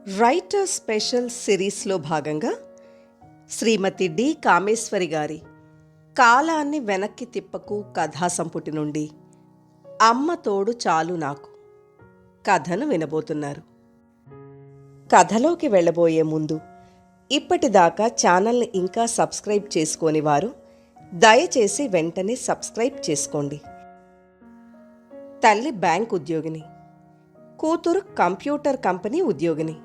Writer special సిరీస్లో భాగంగా శ్రీమతి D Kameshwari గారి కాలాన్ని వెనక్కి తిప్పకు కథా సంపుటి నుండి అమ్మ తోడు చాలు నాకు కథను వినబోతున్నారు. కథలోకి వెళ్ళబోయే ముందు ఇప్పటిదాకా ఛానల్ని ఇంకా సబ్స్క్రైబ్ చేసుకోని వారు దయచేసి వెంటనే సబ్స్క్రైబ్ చేసుకోండి. తల్లి బ్యాంక్ ఉద్యోగిని, కూతురు కంప్యూటర్ కంపెనీ ఉద్యోగిని.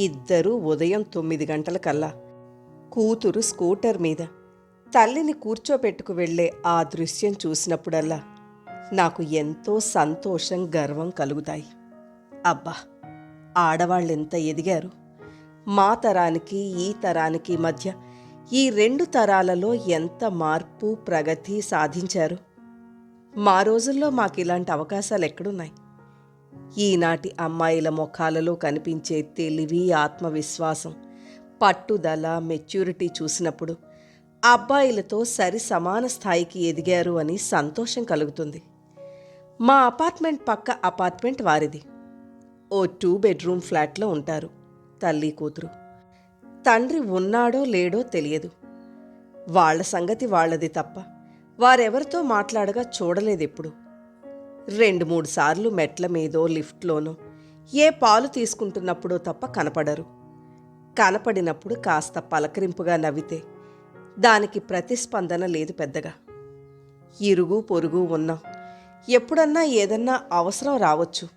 ఇద్దరూ ఉదయం 9 గంటలకల్లా కూతురు స్కూటర్ మీద తల్లిని కూర్చోపెట్టుకు వెళ్లే ఆ దృశ్యం చూసినప్పుడల్లా నాకు ఎంతో సంతోషం, గర్వం కలుగుతాయి. అబ్బా, ఆడవాళ్ళెంత ఎదిగారు! మా తరానికి ఈ తరానికి మధ్య ఈ 2 తరాలలో ఎంత మార్పు, ప్రగతి సాధించారు. మా రోజుల్లో మాకిలాంటి అవకాశాలు ఎక్కడున్నాయి? ఈనాటి అమ్మాయిల ముఖాలలో కనిపించే తెలివి, ఆత్మవిశ్వాసం, పట్టుదల, మెచ్యూరిటీ చూసినప్పుడు అబ్బాయిలతో సరి సమాన స్థాయికి ఎదిగారు అని సంతోషం కలుగుతుంది. మా అపార్ట్మెంట్ పక్క అపార్ట్మెంట్ వారిది. ఓ 2 బెడ్రూమ్ ఫ్లాట్లో ఉంటారు తల్లి, కూతురు. తండ్రి ఉన్నాడో లేడో తెలియదు. వాళ్ల సంగతి వాళ్లది తప్ప వారెవరితో మాట్లాడగా చూడలేదెప్పుడు. 2-3 సార్లు మెట్ల మీదో లిఫ్ట్లోనో ఏ పాలు తీసుకుంటున్నప్పుడో తప్ప కనపడరు. కనపడినప్పుడు కాస్త పలకరింపుగా నవ్వితే దానికి ప్రతిస్పందన లేదు పెద్దగా. ఇరుగు పొరుగు ఉన్నాం, ఎప్పుడన్నా ఏదన్నా అవసరం రావచ్చు,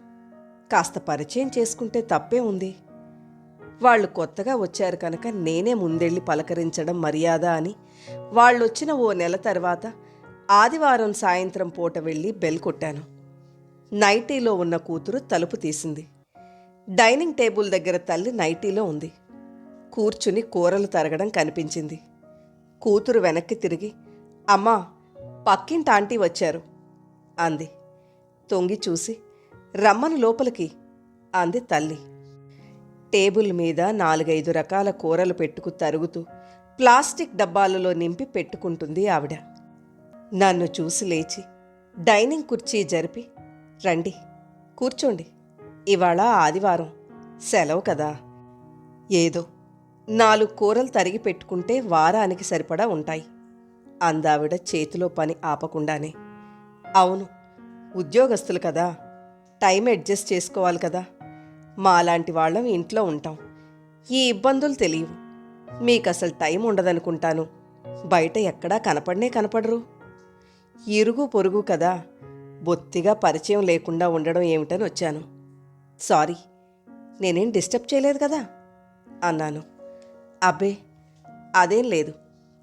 కాస్త పరిచయం చేసుకుంటే తప్పే ఉంది. వాళ్ళు కొత్తగా వచ్చారు కనుక నేనే ముందెళ్ళి పలకరించడం మర్యాద అని వాళ్ళొచ్చిన ఓ నెల తర్వాత ఆదివారం సాయంత్రం పూట వెళ్ళి బెల్ కొట్టాను. నైటీలో ఉన్న కూతురు తలుపు తీసింది. డైనింగ్ టేబుల్ దగ్గర తల్లి నైటీలో ఉంది. కూర్చుని కూరలు తరగడం కనిపించింది. కూతురు వెనక్కి తిరిగి, అమ్మా, పక్కింటి ఆంటీ వచ్చారు అంది. తొంగి చూసి, రమ్మను లోపలికి అంది తల్లి. టేబుల్ మీద 4-5 రకాల కూరలు పెట్టుకు తరుగుతూ ప్లాస్టిక్ డబ్బాలలో నింపి పెట్టుకుంటుంది ఆవిడ. నన్ను చూసి లేచి డైనింగ్ కుర్చీ జరిపి, రండి కూర్చోండి, ఇవాళ ఆదివారం సెలవు కదా, ఏదో 4 కూరలు తరిగి పెట్టుకుంటే వారానికి సరిపడా ఉంటాయి అందావిడ చేతిలో పని ఆపకుండానే. అవును, ఉద్యోగస్తులు కదా, టైం అడ్జస్ట్ చేసుకోవాలి కదా. మాలాంటి వాళ్ళం ఇంట్లో ఉంటాం, ఈ ఇబ్బందులు తెలియవు. మీకసలు టైం ఉండదనుకుంటాను. బయట ఎక్కడా కనపడరు. ఇరుగు పొరుగు కదా, బొత్తిగా పరిచయం లేకుండా ఉండడం ఏమిటని వచ్చాను. సారీ, నేనేం డిస్టర్బ్ చేయలేదు కదా అన్నాను. అబ్బే, అదేం లేదు,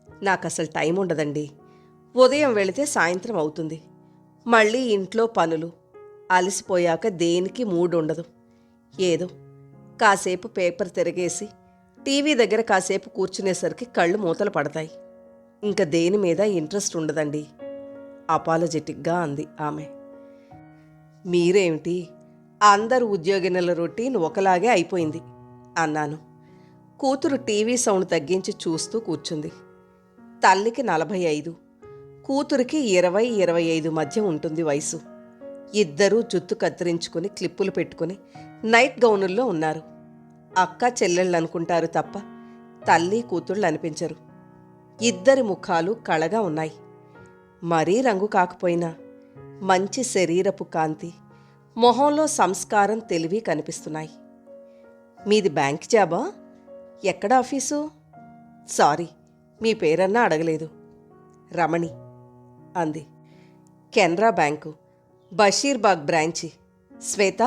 నాకసలు టైం ఉండదండి. ఉదయం వెళితే సాయంత్రం అవుతుంది. మళ్ళీ ఇంట్లో పనులు, అలసిపోయాక దేనికి మూడ్ ఉండదు. ఏదో కాసేపు పేపర్ తిరగేసి టీవీ దగ్గర కాసేపు కూర్చునేసరికి కళ్ళు మూతలు పడతాయి. ఇంకా దేని మీద ఇంట్రెస్ట్ ఉండదండి అపాలజెటిక్గా అంది ఆమె. మీరేమిటి, అందరు ఉద్యోగినుల రొటీన్ ఒకలాగే అయిపోయింది అన్నాను. కూతురు టీవీ సౌండ్ తగ్గించి చూస్తూ కూర్చుంది. తల్లికి 45, కూతురికి 20-25 మధ్య ఉంటుంది వయసు. ఇద్దరూ జుత్తు కత్తిరించుకుని క్లిప్పులు పెట్టుకుని నైట్ గౌనుల్లో ఉన్నారు. అక్క చెల్లెళ్ళు అనుకుంటారు తప్ప తల్లి కూతుళ్ళు అనిపించరు. ఇద్దరి ముఖాలు కళగా ఉన్నాయి. మరీ రంగు కాకపోయినా మంచి శరీరపు కాంతి, మొహంలో సంస్కారం, తెలివి కనిపిస్తున్నాయి. మీది బ్యాంక్ జాబా? ఎక్కడ ఆఫీసు? సారీ, మీ పేరన్నా అడగలేదు. రమణి అంది. కెనరా బ్యాంకు, బషీర్బాగ్ బ్రాంచి. శ్వేత,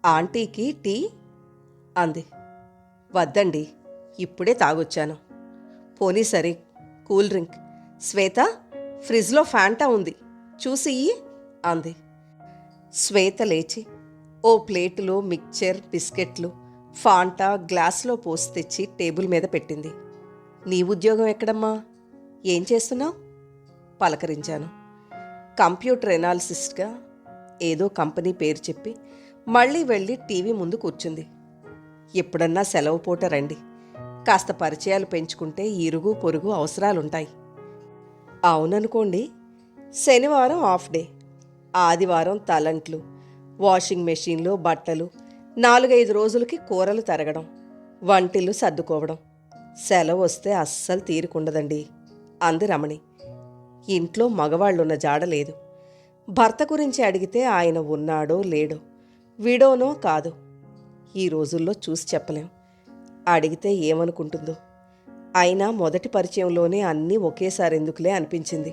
ఆంటీకి టీ అంది. వద్దండి, ఇప్పుడే తాగొచ్చాను. పోనీ సరే, కూల్ డ్రింక్. శ్వేత, ఫ్రిడ్జ్లో ఫ్యాంటా ఉంది, చూసి అంది. శ్వేత లేచి ఓ ప్లేటులో మిక్చర్, బిస్కెట్లు, ఫాంటా గ్లాసులో పోసి తెచ్చి టేబుల్ మీద పెట్టింది. నీ ఉద్యోగం ఎక్కడమ్మా? ఏం చేస్తున్నావు? పలకరించాను. కంప్యూటర్ ఎనాలిసిస్ట్గా ఏదో కంపెనీ పేరు చెప్పి మళ్ళీ వెళ్ళి టీవీ ముందు కూర్చుంది. ఎప్పుడన్నా సెలవు పూట రండి, కాస్త పరిచయాలు పెంచుకుంటే ఇరుగు పొరుగు అవసరాలుంటాయి. అవుననుకోండి, శనివారం ఆఫ్ డే, ఆదివారం తలంట్లు, వాషింగ్ మెషీన్లో బట్టలు, 4-5 రోజులకి కూరలు తరగడం, వంటిల్లు సర్దుకోవడం. సెలవు వస్తే అస్సలు తీరుకుండదండి అంది రమణి. ఇంట్లో మగవాళ్ళున్న జాడలేదు. భర్త గురించి అడిగితే ఆయన ఉన్నాడో లేడో, విడోనో కాదో ఈ రోజుల్లో చూసి చెప్పలేం. అడిగితే ఏమనుకుంటుందో. అయినా మొదటి పరిచయంలోనే అన్నీ ఒకేసారి ఎందుకులే అనిపించింది.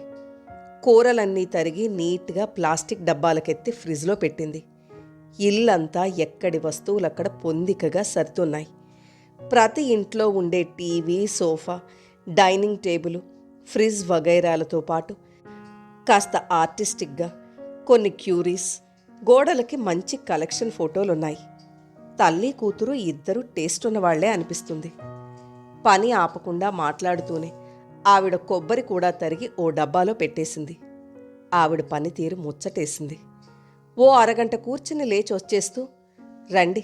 కూరలన్నీ తరిగి నీట్గా ప్లాస్టిక్ డబ్బాలకెత్తి ఫ్రిడ్జ్లో పెట్టింది. ఇల్లంతా ఎక్కడి వస్తువులక్కడ పొందికగా సర్దున్నాయి. ప్రతి ఇంట్లో ఉండే TV, sofa, dining table, fridge వగైరాలతో పాటు కాస్త ఆర్టిస్టిక్గా కొన్ని క్యూరీస్, గోడలకి మంచి కలెక్షన్ ఫోటోలున్నాయి. తల్లి కూతురు ఇద్దరు టేస్ట్ ఉన్నవాళ్లే అనిపిస్తుంది. పని ఆపకుండా మాట్లాడుతూనే ఆవిడ కొబ్బరి కూడా తరిగి ఓ డబ్బాలో పెట్టేసింది. ఆవిడ పనితీరు ముచ్చటేసింది. ఓ అరగంట కూర్చుని లేచి వచ్చేస్తూ, రండి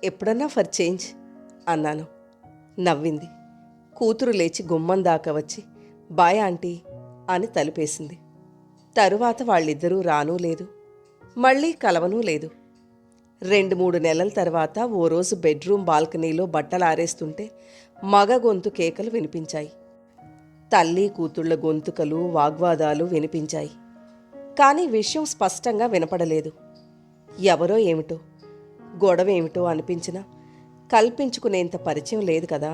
ఎప్పుడన్నా ఫర్ చేంజ్ అన్నాను. నవ్వింది. కూతురు లేచి గుమ్మం దాకా వచ్చి బాయ్ ఆంటీ అని తలుపేసింది. తరువాత వాళ్ళిద్దరూ రానూ లేదు, మళ్ళీ కలవనూ లేదు. 2-3 నెలల తర్వాత ఓ రోజు బెడ్రూమ్ బాల్కనీలో బట్టలారేస్తుంటే మగ గొంతు కేకలు వినిపించాయి. తల్లి కూతుళ్ల గొంతుకలు, వాగ్వాదాలు వినిపించాయి. కానీ విషయం స్పష్టంగా వినపడలేదు. ఎవరో ఏమిటో, గొడవేమిటో అనిపించినా కల్పించుకునేంత పరిచయం లేదు కదా.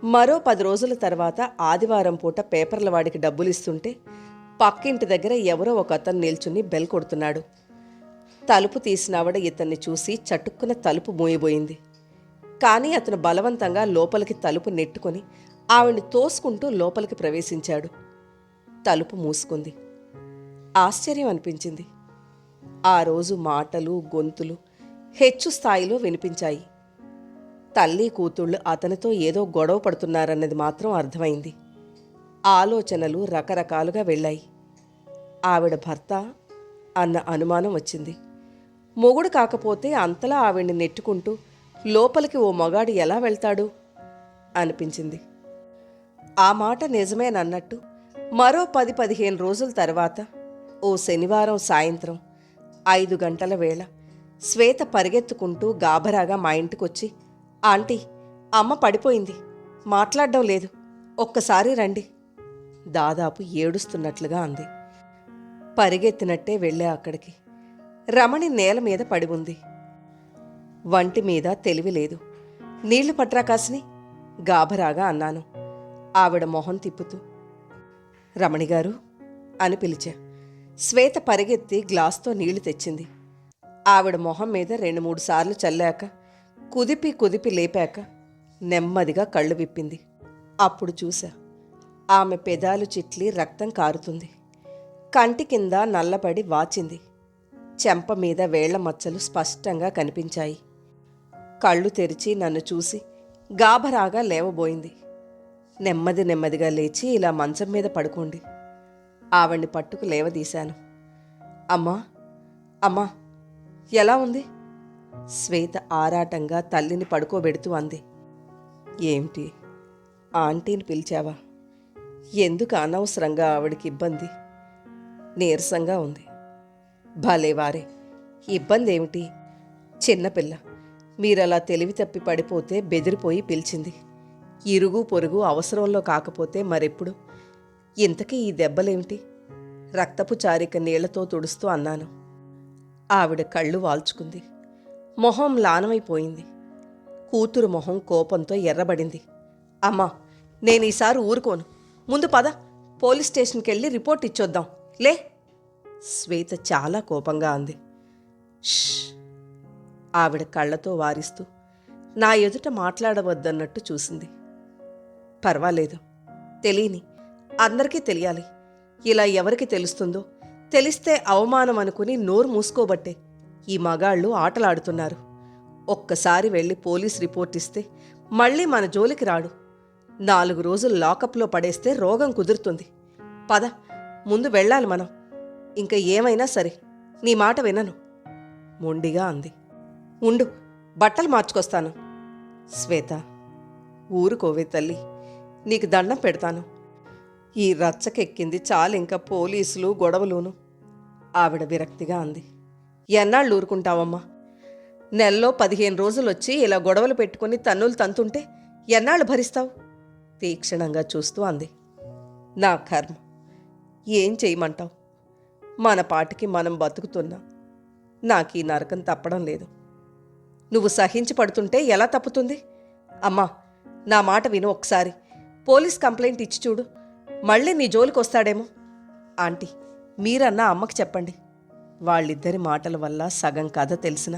మరో 10 రోజుల తర్వాత ఆదివారం పూట పేపర్ల వాడికి డబ్బులిస్తుంటే పక్కింటి దగ్గర ఎవరో ఒక అతను నిల్చుని బెల్ కొడుతున్నాడు. తలుపు తీసినావిడ ఇతన్ని చూసి చటుక్కున తలుపు మూయబోయింది. కానీ అతను బలవంతంగా లోపలికి తలుపు నెట్టుకొని ఆవిడ్ని తోసుకుంటూ లోపలికి ప్రవేశించాడు. తలుపు మూసుకుంది. ఆశ్చర్యం అనిపించింది. ఆ రోజు మాటలు, గొంతులు హెచ్చు స్థాయిలో వినిపించాయి. తల్లి కూతుళ్ళు అతనితో ఏదో గొడవ పడుతున్నారన్నది మాత్రం అర్థమైంది. ఆలోచనలు రకరకాలుగా వెళ్ళాయి. ఆవిడ భర్త అన్న అనుమానం వచ్చింది. మొగుడు కాకపోతే అంతలా ఆవిడ్ని నెట్టుకుంటూ లోపలికి ఓ మగాడు ఎలా వెళ్తాడు అనిపించింది. ఆ మాట నిజమేనన్నట్టు మరో 10-15 రోజుల తర్వాత ఓ శనివారం సాయంత్రం 5 గంటల వేళ శ్వేత పరిగెత్తుకుంటూ గాభరాగా మా ఇంటికొచ్చి, ఆంటీ అమ్మ పడిపోయింది, మాట్లాడడం లేదు, ఒక్కసారి రండి దాదాపు ఏడుస్తున్నట్లుగా అంది. పరిగెత్తినట్టే వెళ్ళే అక్కడికి. రమణి నేల మీద పడి ఉంది. వంటి మీద తెలివి లేదు. నీళ్లు పట్రా కాసిని గాభరాగా అన్నాను. ఆవిడ మొహం తిప్పుతూ, రమణిగారు అని పిలిచా. శ్వేత పరిగెత్తి గ్లాస్తో నీళ్లు తెచ్చింది. ఆవిడ మొహం మీద 2-3 సార్లు చల్లాక కుదిపి కుదిపి లేపాక నెమ్మదిగా కళ్ళు విప్పింది. అప్పుడు చూసా, ఆమె పెదాలు చిట్లి రక్తం కారుతుంది. కంటి కింద నల్లబడి వాచింది. చెంప మీద వేళ్ల మచ్చలు స్పష్టంగా కనిపించాయి. కళ్ళు తెరిచి నన్ను చూసి గాభరాగా లేవబోయింది. నెమ్మదిగా లేచి ఇలా మంచం మీద పడుకోండి. ఆవిడ్ని పట్టుకు లేవదీశాను. అమ్మా అమ్మా ఎలా ఉంది? శ్వేత ఆరాటంగా తల్లిని పడుకోబెడుతూ అంది. ఏమిటి ఆంటీని పిలిచావా? ఎందుకు అనవసరంగా ఆవిడికి ఇబ్బంది? నీరసంగా ఉంది. భలేవారే, ఇబ్బంది ఏమిటి? చిన్నపిల్ల, మీరలా తెలివి తప్పి పడిపోతే బెదిరిపోయి పిలిచింది. ఇరుగు పొరుగు అవసరంలో కాకపోతే మరెప్పుడు? ఇంతకీ ఈ దెబ్బలేమిటి? రక్తపు చారిక నీళ్లతో తుడుస్తూ అన్నాను. ఆవిడ కళ్ళు వాల్చుకుంది. మొహం లానమైపోయింది. కూతురు మొహం కోపంతో ఎర్రబడింది. అమ్మా, నేనీసారి ఊరుకోను. ముందు పద, పోలీస్ స్టేషన్కెళ్ళి రిపోర్ట్ ఇచ్చొద్దాం లే. శ్వేత చాలా కోపంగా అంది. ష్! ఆవిడ కళ్ళతో వారిస్తూ నా ఎదుట మాట్లాడవద్దన్నట్టు చూసింది. పర్వాలేదు, తెలియని అందరికీ తెలియాలి. ఇలా ఎవరికి తెలుస్తుందో, తెలిస్తే అవమానం అనుకుని నోరు మూసుకోబట్టే ఈ మగాళ్ళు ఆటలాడుతున్నారు. ఒక్కసారి వెళ్ళి పోలీస్ రిపోర్ట్ ఇస్తే మళ్ళీ మన జోలికి రాడు. 4 రోజులు లాకప్లో పడేస్తే రోగం కుదురుతుంది. పద, ముందు వెళ్ళాలి మనం. ఇంకా ఏమైనా సరే నీ మాట వినను మొండిగా అంది. ఉండు, బట్టలు మార్చుకొస్తాను. శ్వేత, ఊరుకోవే తల్లి, నీకు దండం పెడతాను. ఈ రచ్చకెక్కింది చాలింక పోలీసులు గొడవలును. ఆవిడ విరక్తిగా అంది. ఎన్నాళ్ళు ఊరుకుంటావమ్మా? నెలలో 15 రోజులొచ్చి ఇలా గొడవలు పెట్టుకుని తన్నులు తంతుంటే ఎన్నాళ్ళు భరిస్తావు? తీక్షణంగా చూస్తూ అంది. నా కర్మ, ఏం చేయమంటావు? మన పాటికి మనం బతుకుతున్నా నాకు ఈ నరకం తప్పడం లేదు. నువ్వు సహించి పడుతుంటే ఎలా తప్పుతుంది? అమ్మా, నా మాట విను ఒకసారి. పోలీస్ కంప్లైంట్ ఇచ్చి చూడు, మళ్ళీ నీ జోలికి వస్తాడేమో. ఆంటీ, మీరన్నా అమ్మకి చెప్పండి. వాళ్ళిద్దరి మాటల వల్ల సగం కథ తెలిసిన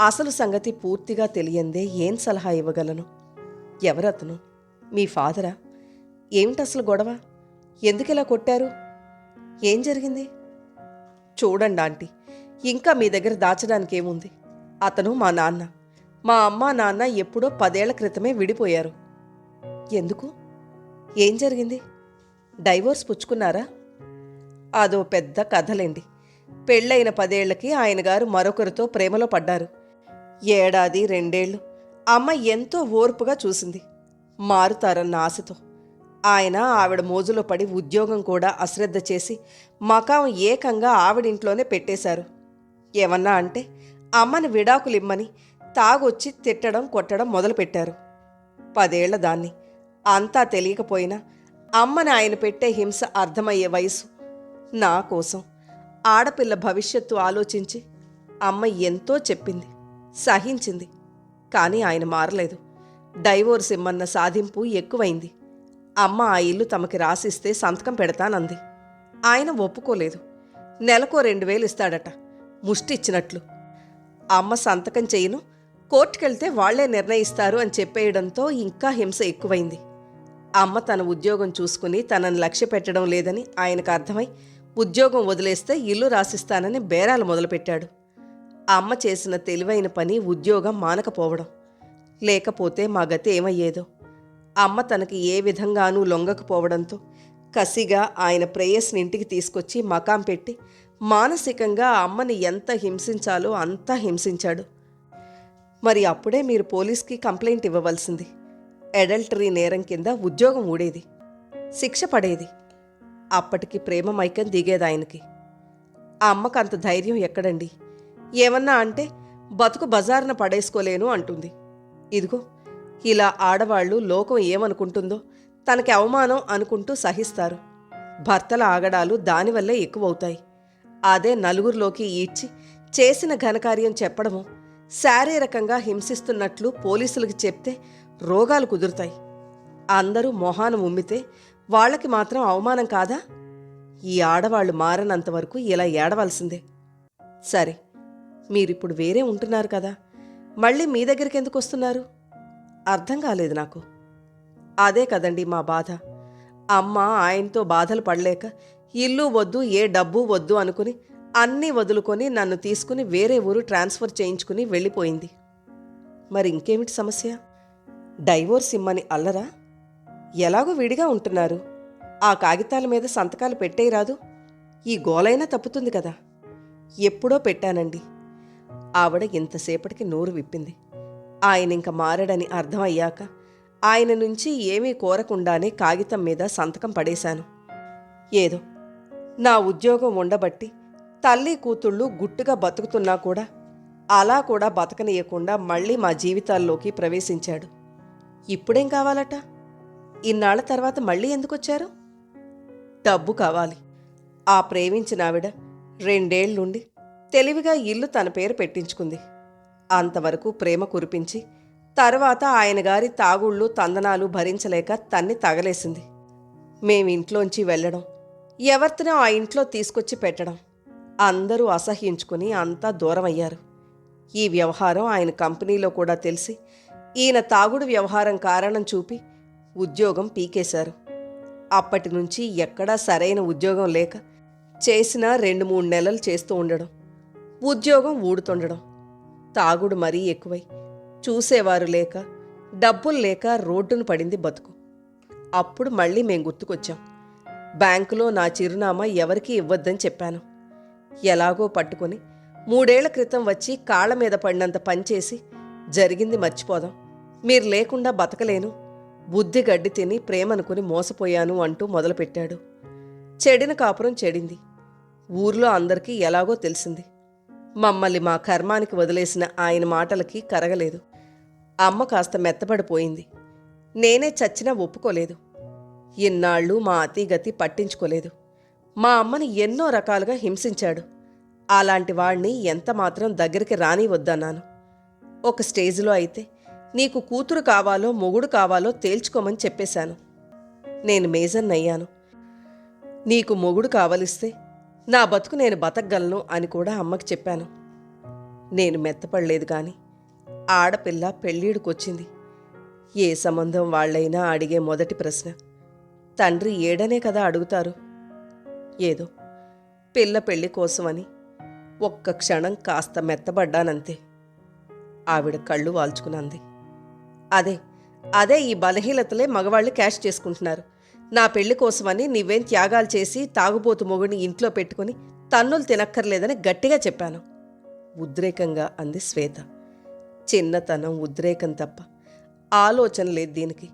అసలు సంగతి పూర్తిగా తెలియందే ఏం సలహా ఇవ్వగలను? ఎవరతను? మీ ఫాదరా? ఏమిటసలు గొడవ? ఎందుకిలా కొట్టారు? ఏం జరిగింది? చూడండి ఆంటీ, ఇంకా మీ దగ్గర దాచడానికి ఏముంది? అతను మా నాన్న. మా అమ్మ నాన్న ఎప్పుడో 10 ఏళ్ల క్రితమే విడిపోయారు. ఎందుకు? ఏం జరిగింది? డైవోర్స్ పుచ్చుకున్నారా? అదో పెద్ద కథలేండి. పెళ్ళైన 10 ఏళ్లకి ఆయన గారు మరొకరితో ప్రేమలో పడ్డారు. 1 ఏడాది 2 ఏళ్ళు అమ్మ ఎంతో ఓర్పుగా చూసింది, మారుతారన్న ఆశతో. ఆయన ఆవిడ మోజులో పడి ఉద్యోగం కూడా అశ్రద్ధ చేసి మకాం ఏకంగా ఆవిడింట్లోనే పెట్టేశారు. ఏమన్నా అంటే అమ్మని విడాకులిమ్మని తాగొచ్చి తిట్టడం కొట్టడం మొదలుపెట్టారు. 10 ఏళ్ల దాన్ని. అంతా తెలియకపోయినా అమ్మని ఆయన పెట్టే హింస అర్థమయ్యే వయసు. నా కోసం ఆడపిల్ల భవిష్యత్తు ఆలోచించి అమ్మ ఎంతో చెప్పింది, సహించింది. కానీ ఆయన మారలేదు. డైవోర్స్ ఇమ్మన్న సాధింపు ఎక్కువైంది. అమ్మ ఆ ఇల్లు తమకి రాసిస్తే సంతకం పెడతానంది. ఆయన ఒప్పుకోలేదు. నెలకో 2000 ఇస్తాడట, ముష్టిచ్చినట్లు. అమ్మ సంతకం చేయను, కోర్టుకెళ్తే వాళ్లే నిర్ణయిస్తారు అని చెప్పేయడంతో ఇంకా హింస ఎక్కువైంది. అమ్మ తన ఉద్యోగం చూసుకుని తనని లక్ష్య పెట్టడం లేదని ఆయనకు అర్థమై ఉద్యోగం వదిలేస్తే ఇల్లు రాసిస్తానని బేరాలు మొదలుపెట్టాడు. అమ్మ చేసిన తెలివైన పని ఉద్యోగం మానకపోవడం. లేకపోతే మా గతి ఏమయ్యేదో. అమ్మ తనకి ఏ విధంగానూ లొంగకపోవడంతో కసిగా ఆయన ప్రేయస్ని ఇంటికి తీసుకొచ్చి మకాం పెట్టి మానసికంగా అమ్మని ఎంత హింసించాలో అంతా హింసించాడు. మరి అప్పుడే మీరు పోలీస్కి కంప్లైంట్ ఇవ్వవలసింది. అడల్టరీ నేరం కింద ఉద్యోగం ఊడేది, శిక్ష పడేది. అప్పటికి ప్రేమ మైకం దిగేది ఆయనకి. ఆ అమ్మకు అంత ధైర్యం ఎక్కడండి? ఏమన్నా అంటే బతుకు బజారున పడేసుకోలేను అంటుంది. ఇదిగో ఇలా ఆడవాళ్లు లోకం ఏమనుకుంటుందో, తనకి అవమానం అనుకుంటూ సహిస్తారు. భర్తల ఆగడాలు దానివల్లే ఎక్కువవుతాయి. అదే నలుగురిలోకి ఈడ్చి చేసిన ఘనకార్యం చెప్పడము, శారీరకంగా హింసిస్తున్నట్లు పోలీసులకు చెప్తే రోగాలు కుదురుతాయి. అందరూ మొహాన ఉమ్మితే వాళ్ళకి మాత్రం అవమానం కాదా? ఈ ఆడవాళ్లు మారనంతవరకు ఇలా ఏడవలసిందే. సరే, మీరిప్పుడు వేరే ఉంటున్నారు కదా, మళ్ళీ మీ దగ్గరికి ఎందుకు వస్తున్నారు? అర్థం కాలేదు నాకు. అదే కదండి మా బాధ. అమ్మ ఆయనతో బాధలు పడలేక ఇల్లు వద్దు, ఏ డబ్బు వద్దు అనుకుని అన్నీ వదులుకొని నన్ను తీసుకుని వేరే ఊరు ట్రాన్స్ఫర్ చేయించుకుని వెళ్ళిపోయింది. మరి ఇంకేమిటి సమస్య? డైవోర్స్ ఇమ్మని అల్లరా? ఎలాగో విడిగా ఉంటున్నారు, ఆ కాగితాల మీద సంతకాలు పెట్టేయరాదు? ఈ గోలైనా తప్పుతుంది కదా. ఎప్పుడో పెట్టానండి. ఆవిడ ఇంతసేపటికి నోరు విప్పింది. ఆయన ఇంక మారడని అర్థమయ్యాక ఆయన నుంచి ఏమీ కోరకుండానే కాగితం మీద సంతకం పడేశాను. ఏదో నా ఉద్యోగం ఉండబట్టి తల్లి కూతుళ్ళు గుట్టుగా బతుకుతున్నా కూడా అలా కూడా బతకనీయకుండా మళ్ళీ మా జీవితాల్లోకి ప్రవేశించాడు. ఇప్పుడేం కావాలట? ఇన్నాళ్ల తర్వాత మళ్ళీ ఎందుకొచ్చారు? డబ్బు కావాలి. ఆ ప్రేమించిన ఆవిడ 2 ఏళ్లుండి తెలివిగా ఇల్లు తన పేరు పెట్టించుకుంది. అంతవరకు ప్రేమ కురిపించి తర్వాత ఆయన గారి తాగుళ్ళు తందనాలు భరించలేక తన్ని తగలేసింది. మేమింట్లోంచి వెళ్ళడం, ఎవరితోనో ఆ ఇంట్లో తీసుకొచ్చి పెట్టడం, అందరూ అసహ్యించుకుని అంతా దూరమయ్యారు. ఈ వ్యవహారం ఆయన కంపెనీలో కూడా తెలిసి ఈయన తాగుడు వ్యవహారం కారణం చూపి ఉద్యోగం పీకేశారు. అప్పటి నుంచి ఎక్కడా సరైన ఉద్యోగం లేక చేసినా 2-3 నెలలు చేస్తూ ఉండడం, ఉద్యోగం ఊడుతుండడం. తాగుడు మరీ ఎక్కువై చూసేవారు లేక డబ్బులు లేక రోడ్డును పడింది బతుకు. అప్పుడు మళ్ళీ మేం గుర్తుకొచ్చాం. బ్యాంకులో నా చిరునామా ఎవరికీ ఇవ్వద్దని చెప్పాను. ఎలాగో పట్టుకొని 3 ఏళ్ల క్రితం వచ్చి కాళ్ల మీద పడినంత పనిచేసి జరిగింది మర్చిపోదాం, మీరు లేకుండా బతకలేను, బుద్ధి గడ్డి తిని ప్రేమనుకుని మోసపోయాను అంటూ మొదలుపెట్టాడు. చెడిన కాపురం చెడింది. ఊర్లో అందరికీ ఎలాగో తెలిసింది. మమ్మల్ని మా కర్మానికి వదిలేసిన ఆయన మాటలకి కరగలేదు. అమ్మ కాస్త మెత్తబడిపోయింది. నేనే చచ్చినా ఒప్పుకోలేదు. ఇన్నాళ్ళు మా అతీగతి పట్టించుకోలేదు. మా అమ్మని ఎన్నో రకాలుగా హింసించాడు. అలాంటి వాణ్ణి ఎంతమాత్రం దగ్గరికి రానివద్దన్నాను. ఒక స్టేజ్లో అయితే నీకు కూతురు కావాలో మొగుడు కావాలో తేల్చుకోమని చెప్పేశాను. నేను మేజన్నయ్యాను. నీకు మొగుడు కావలిస్తే నా బతుకు నేను బతకగలను అని కూడా అమ్మకి చెప్పాను. నేను మెత్తపడలేదు గాని ఆడపిల్ల పెళ్ళీడుకొచ్చింది. ఏ సంబంధం వాళ్లైనా అడిగే మొదటి ప్రశ్న తండ్రి ఏడనే కదా అడుగుతారు. ఏదో పిల్ల పెళ్లి కోసమని ఒక్క క్షణం కాస్త మెత్తబడ్డానంతే. ఆవిడ కళ్ళు వాల్చుకునంది. అదే ఈ బలహీనతలే మగవాళ్ళు క్యాష్ చేసుకుంటున్నారు. నా పెళ్లి కోసమని నీవేం త్యాగాలు చేసి తాగుబోతు మొగుడిని ఇంట్లో పెట్టుకుని తన్నులు తినక్కర్లేదని గట్టిగా చెప్పాను. ఉద్రేకంగా అంది శ్వేత. చిన్నతనం, ఉద్రేకం తప్ప ఆలోచన లేదు దీనికి.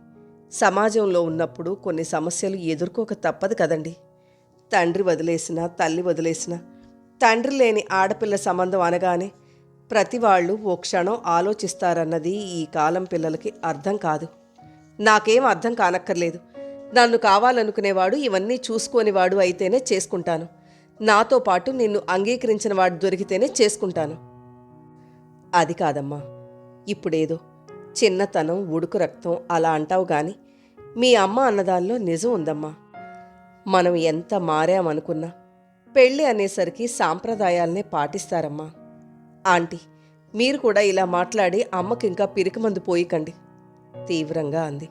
సమాజంలో ఉన్నప్పుడు కొన్ని సమస్యలు ఎదుర్కోక తప్పదు కదండి. తండ్రి వదిలేసినా, తల్లి వదిలేసినా, తండ్రి లేని ఆడపిల్ల సంబంధం అనగానే ప్రతి వాళ్ళు ఓ క్షణం ఆలోచిస్తారన్నది ఈ కాలం పిల్లలకి అర్థం కాదు. నాకేం అర్థం కానక్కర్లేదు. నన్ను కావాలనుకునేవాడు, ఇవన్నీ చూసుకోనివాడు అయితేనే చేసుకుంటాను. నాతో పాటు నిన్ను అంగీకరించిన వాడు దొరికితేనే చేసుకుంటాను. అది కాదమ్మా, ఇప్పుడేదో చిన్నతనం, ఉడుకు రక్తం అలా అంటావు గాని మీ అమ్మ అన్నదానిలో నిజం ఉందమ్మా. మనం ఎంత మారామనుకున్నా పెళ్ళి అనేసరికి సాంప్రదాయాలనే పాటిస్తారమ్మా. ఆంటీ, మీరు కూడా ఇలా మాట్లాడి అమ్మకింకా పిరికిమందు పోయికండి తీవ్రంగా అంది.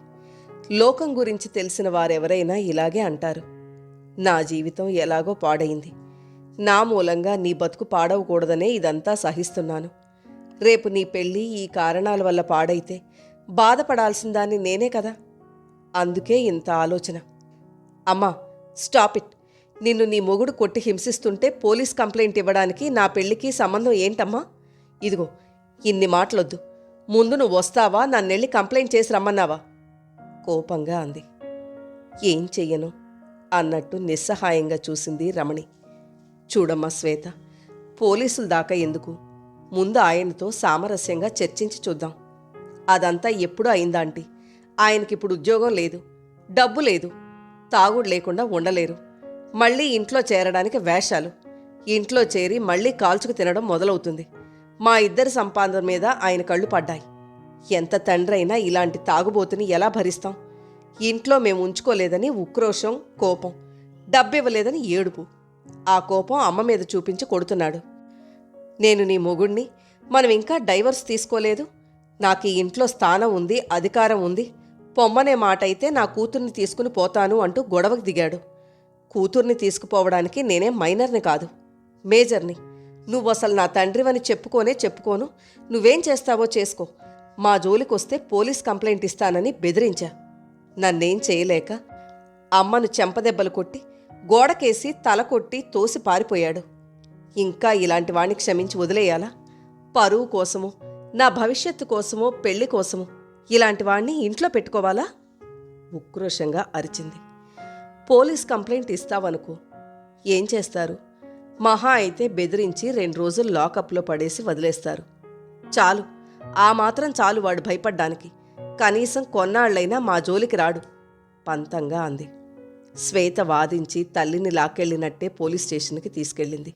లోకం గురించి తెలిసిన వారెవరైనా ఇలాగే అంటారు. నా జీవితం ఎలాగో పాడైంది. నా మూలంగా నీ బతుకు పాడవకూడదనే ఇదంతా సహిస్తున్నాను. రేపు నీ పెళ్ళి ఈ కారణాల వల్ల పాడైతే బాధపడాల్సిన దాన్ని నేనే కదా. అందుకే ఇంత ఆలోచన. అమ్మా, స్టాప్ ఇట్. నిన్ను నీ మొగుడు కొట్టి హింసిస్తుంటే పోలీస్ కంప్లైంట్ ఇవ్వడానికి నా పెళ్లికి సంబంధం ఏంటమ్మా? ఇదిగో, ఇన్ని మాటలొద్దు. ముందు నువ్వు వస్తావా, నన్నెళ్ళి కంప్లైంట్ చేసి రమ్మన్నావా? కోపంగా అంది. ఏం చెయ్యను అన్నట్టు నిస్సహాయంగా చూసింది రమణి. చూడమ్మా శ్వేత, పోలీసుల దాకా ఎందుకు? ముందు ఆయనతో సామరస్యంగా చర్చించి చూద్దాం. అదంతా ఎప్పుడూ అయిందాంటీ. ఆయనకిప్పుడు ఉద్యోగం లేదు, డబ్బు లేదు, తాగుడు లేకుండా ఉండలేరు. మళ్ళీ ఇంట్లో చేరడానికి వేషాలు. ఇంట్లో చేరి మళ్ళీ కాల్చుకు తినడం మొదలవుతుంది. మా ఇద్దరి సంపాదన మీద ఆయన కళ్ళు పడ్డాయి. ఎంత తండ్రైనా ఇలాంటి తాగుబోతుని ఎలా భరిస్తాం? ఇంట్లో మేము ఉంచుకోలేదని ఉక్రోషం, కోపం, డబ్బివ్వలేదని ఏడుపు. ఆ కోపం అమ్మ మీద చూపించి కొడుతున్నాడు. నేను నీ మొగుణ్ణి, మనం ఇంకా డైవర్స్ తీసుకోలేదు. నాకు ఈ ఇంట్లో స్థానం ఉంది, అధికారం ఉంది. పొమ్మనే మాట అయితే నా కూతుర్ని తీసుకుని పోతాను అంటూ గొడవకు దిగాడు. కూతుర్ని తీసుకుపోవడానికి నేనేం మైనర్ని కాదు, మేజర్ని. నువ్వు అసలు నా తండ్రివని చెప్పుకోను. నువ్వేం చేస్తావో చేసుకో. మా జోలికొస్తే పోలీస్ కంప్లైంట్ ఇస్తానని బెదిరించా. నన్నేం చేయలేక అమ్మను చెంపదెబ్బలు కొట్టి గోడకేసి తల కొట్టి తోసి పారిపోయాడు. ఇంకా ఇలాంటి వాణ్ణి క్షమించి వదిలేయాలా? పరువు కోసమో, నా భవిష్యత్తు కోసమో, పెళ్లి కోసమో ఇలాంటి వాణ్ణి ఇంట్లో పెట్టుకోవాలా? ఉక్రోషంగా అరిచింది. పోలీస్ కంప్లైంట్ ఇస్తావనుకో, ఏం చేస్తారు? మహా అయితే బెదిరించి 2 రోజులు లాకప్లో పడేసి వదిలేస్తారు. చాలు, ఆ మాత్రం చాలు వాడు భయపడ్డానికి. కనీసం కొన్నాళ్లైనా మా జోలికి రాడు పంతంగా అంది. శ్వేత వాదించి తల్లిని లాక్కెళ్ళినట్టే పోలీస్ స్టేషన్కి తీసుకెళ్ళింది.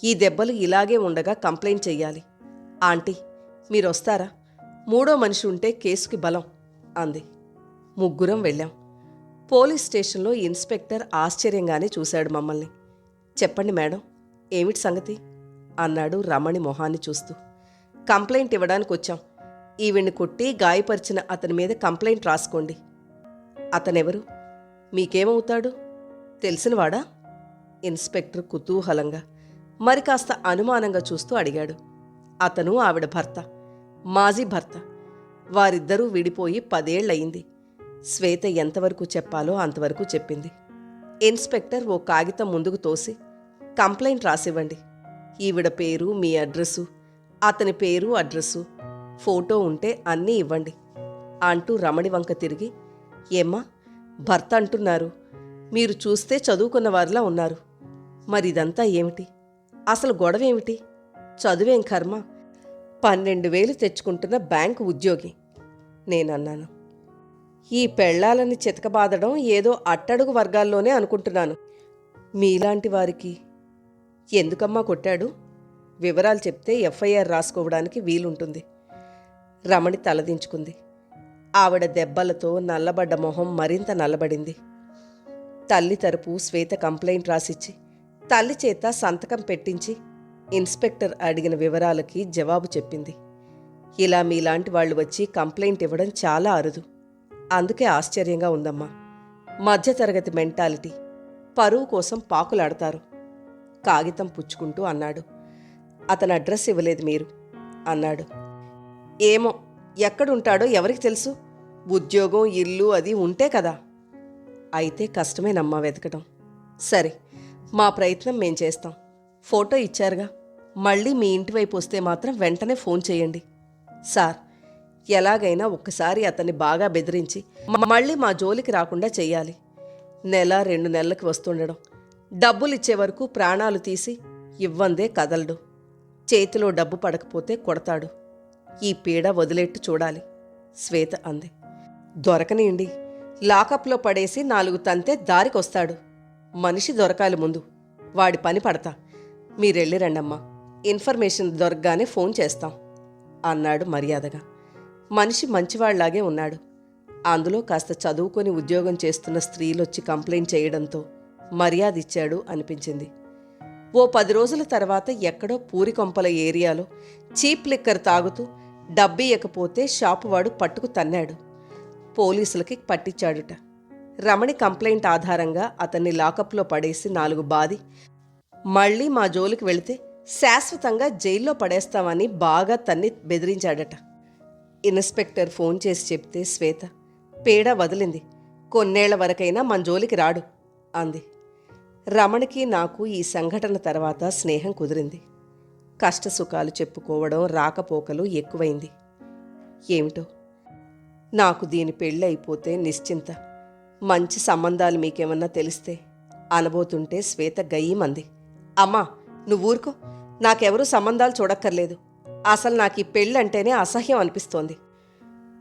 ఈ దెబ్బలు ఇలాగే ఉండగా కంప్లైంట్ చెయ్యాలి. ఆంటీ, మీరొస్తారా? 3వ మనిషి ఉంటే కేసుకి బలం అంది. ముగ్గురం వెళ్ళాం. పోలీస్ స్టేషన్లో ఇన్స్పెక్టర్ ఆశ్చర్యంగానే చూశాడు మమ్మల్ని. చెప్పండి మేడం, ఏమిటి సంగతి అన్నాడు రమణి మొహాన్ని చూస్తూ. కంప్లైంట్ ఇవ్వడానికి వచ్చాం. ఈవిడ్ని కొట్టి గాయపరిచిన అతని మీద కంప్లైంట్ రాసుకోండి. అతనెవరు? మీకేమవుతాడు? తెలిసినవాడా? ఇన్స్పెక్టర్ కుతూహలంగా, మరి కాస్త అనుమానంగా చూస్తూ అడిగాడు. అతను ఆవిడ భర్త, మాజీ భర్త. వారిద్దరూ విడిపోయి 10 ఏళ్లయింది. శ్వేత ఎంతవరకు చెప్పాలో అంతవరకు చెప్పింది. ఇన్స్పెక్టర్ ఓ కాగితం ముందుకు తోసి, కంప్లైంట్ రాసివ్వండి. ఈవిడ పేరు, మీ అడ్రస్సు, అతని పేరు, అడ్రస్సు, ఫోటో ఉంటే అన్నీ ఇవ్వండి అంటూ రమణి వంక తిరిగి, ఏమ్మా, భర్త అంటున్నారు, మీరు చూస్తే చదువుకున్న వారిలా ఉన్నారు. మరిదంతా ఏమిటి? అసలు గొడవేమిటి? చదువేం కర్మ, 12,000 తెచ్చుకుంటున్న బ్యాంకు ఉద్యోగి నేనన్నాను. ఈ పెళ్ళాలని చితకబాదడం ఏదో అట్టడుగు వర్గాల్లోనే అనుకుంటున్నాను. మీలాంటి వారికి. ఎందుకమ్మా కొట్టాడు? వివరాలు చెప్తే ఎఫ్ఐఆర్ రాసుకోవడానికి వీలుంటుంది. రమణి తలదించుకుంది. ఆవిడ దెబ్బలతో నల్లబడ్డ మొహం మరింత నల్లబడింది. తల్లి తరపు శ్వేత కంప్లైంట్ రాసిచ్చి తల్లి చేత సంతకం పెట్టించి ఇన్స్పెక్టర్ అడిగిన వివరాలకి జవాబు చెప్పింది. ఇలా మీలాంటి వాళ్ళు వచ్చి కంప్లైంట్ ఇవ్వడం చాలా అరుదు. అందుకే ఆశ్చర్యంగా ఉందమ్మా. మధ్యతరగతి మెంటాలిటీ, పరువు కోసం పాకులాడతారు. కాగితం పుచ్చుకుంటూ అన్నాడు. అతని అడ్రస్ ఇవ్వలేదు మీరు అన్నాడు. ఏమో, ఎక్కడుంటాడో ఎవరికి తెలుసు? ఉద్యోగం, ఇల్లు అది ఉంటే కదా. అయితే కష్టమేనమ్మా వెతకడం. సరే, మా ప్రయత్నం మేం చేస్తాం. ఫోటో ఇచ్చారుగా, మళ్ళీ మీ ఇంటి వైపు వస్తే మాత్రం వెంటనే ఫోన్ చేయండి. సార్, ఎలాగైనా ఒక్కసారి అతన్ని బాగా బెదిరించి మళ్ళీ మా జోలికి రాకుండా చెయ్యాలి. 1-2 నెలలకి వస్తుండడం, డబ్బులిచ్చే వరకు ప్రాణాలు తీసి ఇవ్వందే కదలడు. చేతిలో డబ్బు పడకపోతే కొడతాడు. ఈ పీడ వదిలేట్టు చూడాలి శ్వేత అంది. దొరకనియండి, లాకప్లో పడేసి 4 తంతే దారికొస్తాడు. మనిషి దొరకాలి ముందు, వాడి పని పడతా. మీరెళ్ళి రండమ్మా, ఇన్ఫర్మేషన్ దొరకగానే ఫోన్ చేస్తాం అన్నాడు మర్యాదగా. మనిషి మంచివాళ్లాగే ఉన్నాడు. అందులో కాస్త చదువుకొని ఉద్యోగం చేస్తున్న స్త్రీలొచ్చి కంప్లైంట్ చేయడంతో మర్యాద ఇచ్చాడు అనిపించింది. ఓ 10 రోజుల తర్వాత ఎక్కడో పూరికొంపల ఏరియాలో చీప్ లిక్కర్ తాగుతూ డబ్బియ్యకపోతే షాపువాడు పట్టుకు తన్నాడు. పోలీసులకి పట్టించాడుట. రమణి కంప్లైంట్ ఆధారంగా అతన్ని లాకప్లో పడేసి 4 బాది మళ్ళీ మా జోలికి వెళితే శాశ్వతంగా జైల్లో పడేస్తామని బాగా తన్ని బెదిరించాడట. ఇన్స్పెక్టర్ ఫోన్ చేసి చెప్తే శ్వేత పీడ వదిలింది. కొన్నేళ్ల వరకైనా మన జోలికి రాడు అంది. రమణికి నాకు ఈ సంఘటన తర్వాత స్నేహం కుదిరింది. కష్టసుఖాలు చెప్పుకోవడం, రాకపోకలు ఎక్కువైంది. ఏమిటో, నాకు దీని పెళ్ళి అయిపోతే నిశ్చింత. మంచి సంబంధాలు మీకేమన్నా తెలిస్తే అనబోతుంటే శ్వేత గయ్యమంది. అమ్మా, నువ్వు ఊరుకో, నాకెవరూ సంబంధాలు చూడక్కర్లేదు. అసలు నాకు ఈ పెళ్ళంటేనే అసహ్యం అనిపిస్తోంది.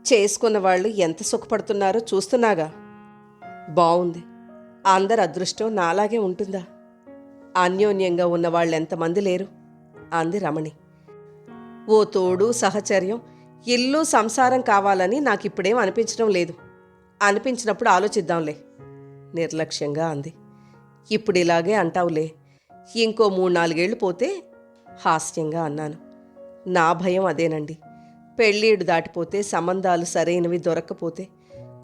చేసుకున్న వాళ్ళు ఎంత సుఖపడుతున్నారో చూస్తున్నాగా. బావుంది, అందరి అదృష్టం నాలాగే ఉంటుందా? అన్యోన్యంగా ఉన్నవాళ్ళెంతమంది లేరు అంది రమణి. ఓ తోడు, సహచర్యం, ఇల్లు, సంసారం కావాలని నాకిప్పుడేం అనిపించడం లేదు. అనిపించినప్పుడు ఆలోచిద్దాంలే నిర్లక్ష్యంగా అంది. ఇప్పుడు ఇలాగే అంటావులే, ఇంకో 3-4 ఏళ్ళు పోతే హాస్యంగా అన్నాను. నా భయం అదేనండి. పెళ్ళీడు దాటిపోతే, సంబంధాలు సరైనవి దొరక్కపోతే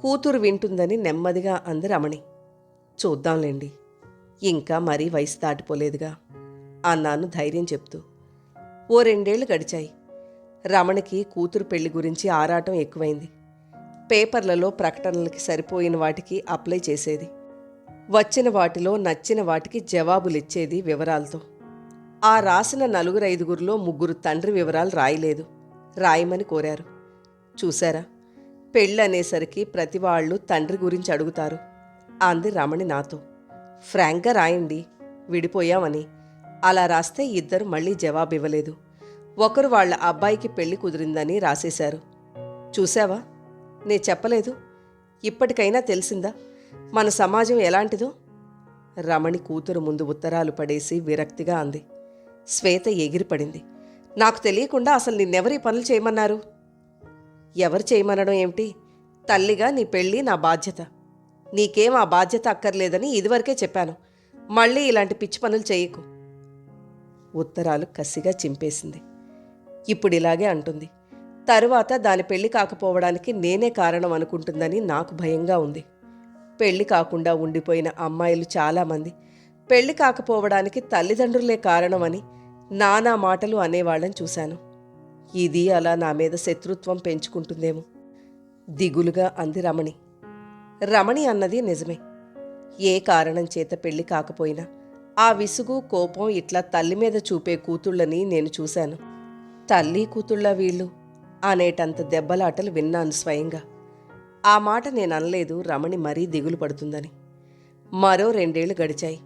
కూతురు వింటుందని నెమ్మదిగా అంది రమణి. చూద్దాంలేండి, ఇంకా మరీ వయసు దాటిపోలేదుగా అన్నాను ధైర్యం చెప్తూ. ఓ 2 ఏళ్లు గడిచాయి. రమణికి కూతురు పెళ్లి గురించి ఆరాటం ఎక్కువైంది. పేపర్లలో ప్రకటనలకి సరిపోయిన వాటికి అప్లై చేసేది. వచ్చిన వాటిలో నచ్చిన వాటికి జవాబులిచ్చేది వివరాలతో. ఆ రాసిన 4-5గురిలో 3 తండ్రి వివరాలు రాయలేదు. రాయమని కోరారు. చూశారా, పెళ్ళనేసరికి ప్రతివాళ్ళు తండ్రి గురించి అడుగుతారు అంది రమణి నాతో. ఫ్రాంక్గా రాయండి, విడిపోయామని. అలా రాస్తే 2 మళ్ళీ జవాబివ్వలేదు. ఒకరు వాళ్ళ అబ్బాయికి పెళ్లి కుదిరిందని రాసేశారు. చూశావా, నే చెప్పలేదు? ఇప్పటికైనా తెలిసిందా మన సమాజం ఎలాంటిదో? రమణి కూతురు ముందు ఉత్తరాలు పడేసి విరక్తిగా అంది. శ్వేత ఎగిరిపడింది. నాకు తెలియకుండా అసలు నిన్నెవరీ పనులు చేయమన్నారు? ఎవరు చేయమనడం ఏమిటి? తల్లిగా నీ పెళ్ళి నా బాధ్యత. నీకేం ఆ బాధ్యత అక్కర్లేదని ఇదివరకే చెప్పాను. మళ్ళీ ఇలాంటి పిచ్చి పనులు చేయకు. ఉత్తరాలు కసిగా చింపేసింది. ఇప్పుడు ఇలాగే అంటుంది. తరువాత దాని పెళ్లి కాకపోవడానికి నేనే కారణం అనుకుంటుందని నాకు భయంగా ఉంది. పెళ్లి కాకుండా ఉండిపోయిన అమ్మాయిలు చాలామంది పెళ్లి కాకపోవడానికి తల్లిదండ్రులే కారణమని నానా మాటలు అనేవాళ్ళని చూశాను. ఇది అలా నా మీద శత్రుత్వం పెంచుకుంటుందేమో దిగులుగా అంది రమణి. రమణి అన్నది నిజమే. ఏ కారణం చేత పెళ్లి కాకపోయినా ఆ విసుగు, కోపం ఇట్లా తల్లి మీద చూపే కూతుళ్ళని నేను చూశాను. తల్లి కూతుళ్ళ వీళ్ళు అనేటంత దెబ్బలాటలు విన్నాను స్వయంగా. ఆ మాట నేను అనలేదు రమణి మరీ దిగులు పడుతుందని. మరో 2 ఏళ్లు గడిచాయి.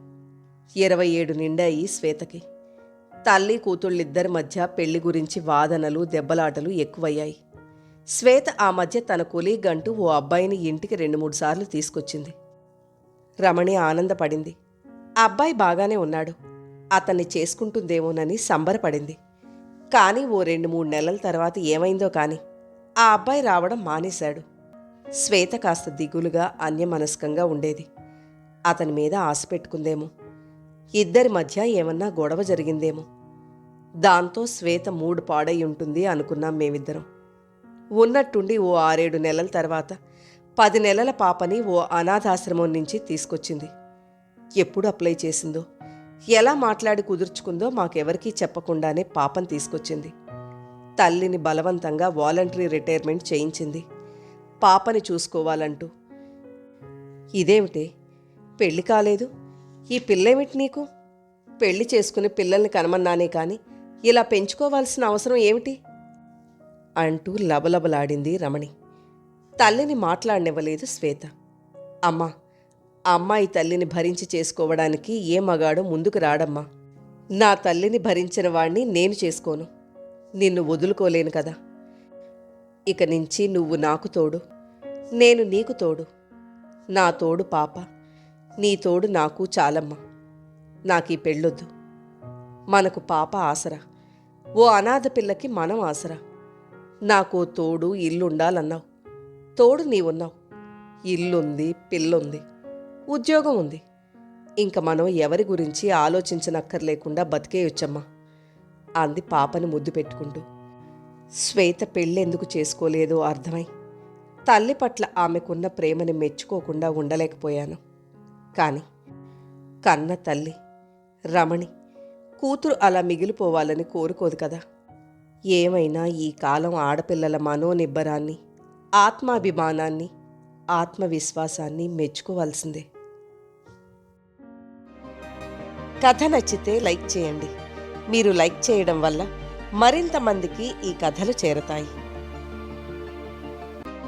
27 నిండాయి శ్వేతకి. తల్లి కూతుళ్ళిద్దరి మధ్య పెళ్లి గురించి వాదనలు దెబ్బలాటలు ఎక్కువయ్యాయి. శ్వేత ఆ మధ్య తన కొలీగంటూ ఓ అబ్బాయిని ఇంటికి 2-3 సార్లు తీసుకొచ్చింది. రమణి ఆనందపడింది. ఆ అబ్బాయి బాగానే ఉన్నాడు, అతన్ని చేసుకుంటుందేమోనని సంబరపడింది. కానీ ఓ 2-3 నెలల తర్వాత ఏమైందో కాని ఆ అబ్బాయి రావడం మానేశాడు. శ్వేత కాస్త దిగులుగా అన్యమనస్కంగా ఉండేది. అతని మీద ఆశ పెట్టుకుందేమో, ఇద్దరి మధ్య ఏమన్నా గొడవ జరిగిందేమో. దాంతో శ్వేత మూడు పాడై ఉంటుంది అనుకున్నాం మేమిద్దరం. ఉన్నట్టుండి ఓ 6-7 నెలల తర్వాత 10 నెలల పాపని ఓ అనాథాశ్రమం నుంచి తీసుకొచ్చింది. ఎప్పుడు అప్లై చేసిందో, ఎలా మాట్లాడి కుదుర్చుకుందో మాకెవరికీ చెప్పకుండానే పాపని తీసుకొచ్చింది. తల్లిని బలవంతంగా వాలంటరీ రిటైర్మెంట్ చేయించింది పాపని చూసుకోవాలంటూ. ఇదేమిటే, పెళ్లి కాలేదు, ఈ పిల్లేమిటి నీకు? పెళ్లి చేసుకుని పిల్లల్ని కనమన్నానే కాని ఇలా పెంచుకోవాల్సిన అవసరం ఏమిటి అంటూ లబలబలాడింది రమణి. తల్లిని మాట్లాడనివ్వలేదు శ్వేత. అమ్మా, అమ్మాయి తల్లిని భరించి చేసుకోవడానికి ఏ మగాడో ముందుకు రాడమ్మా. నా తల్లిని భరించిన వాణ్ణి నేను చేసుకోను, నిన్ను వదులుకోలేను కదా. ఇక నుంచి నువ్వు నాకు తోడు, నేను నీకు తోడు. నా తోడు పాప, నీ తోడు నాకు చాలమ్మా. నాకీ పెళ్ళొద్దు. మనకు పాప ఆసరా, ఓ అనాథ పిల్లకి మనం ఆసరా. నాకో తోడు ఇల్లుండాలన్నావు, తోడు నీవున్నావు. ఇల్లుంది, పిల్లుంది, ఉద్యోగం ఉంది. ఇంక మనం ఎవరి గురించి ఆలోచించనక్కర్లేకుండా బతికేయొచ్చమ్మా అంది పాపని ముద్దు పెట్టుకుంటూ. శ్వేత పెళ్ళెందుకు చేసుకోలేదో అర్థమై తల్లి పట్ల ఆమెకున్న ప్రేమని మెచ్చుకోకుండా ఉండలేకపోయాను. కాని కన్న తల్లి రమణి కూతురు అలా మిగిలిపోవాలని కోరుకోదు కదా. ఏమైనా ఈ కాలం ఆడపిల్లల మనోనిబ్బరాన్ని, ఆత్మాభిమానాన్ని, ఆత్మవిశ్వాసాన్ని మెచ్చుకోవాల్సిందే. కథ నచ్చితే లైక్ చేయండి. మీరు లైక్ చేయడం వల్ల మరింత మందికి ఈ కథలు చేరతాయి.